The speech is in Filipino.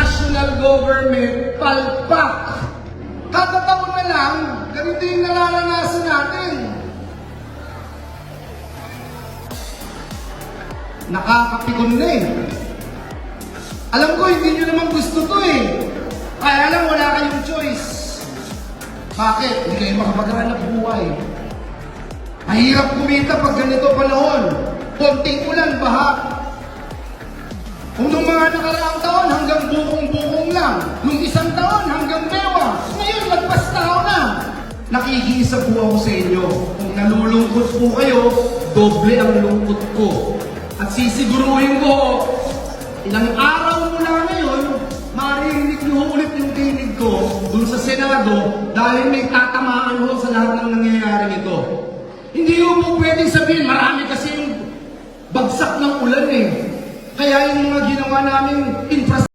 national government palpak. Kada taon na lang, ganito yung nararanasan natin. Nakakapikon na eh. Alam ko, hindi nyo naman gusto to eh. Kaya lang, wala kayong choice. Bakit? Hindi kayo makapaghanap buhay. Mahirap kumita pag ganito panahon. Konting ulan, baha. Kung nung mga nakaraang taon, hanggang bukong-bukong lang. Nung isang taon, hanggang bewa. Ngayon, nagpastaw na. Nakikiisa po ako sa inyo. Kung nalulungkot po kayo, doble ang lungkot ko. At sisiguruhin ko, ilang araw mula ngayon, maririnig niyo ulit yung tinig ko dun sa Senado dahil may tatamaan ho sa lahat ng nangyayari nito. Hindi ko po pwedeng sabihin, marami kasi yung bagsak ng ulan eh. Kaya yung mga ginawa naming infrastructure,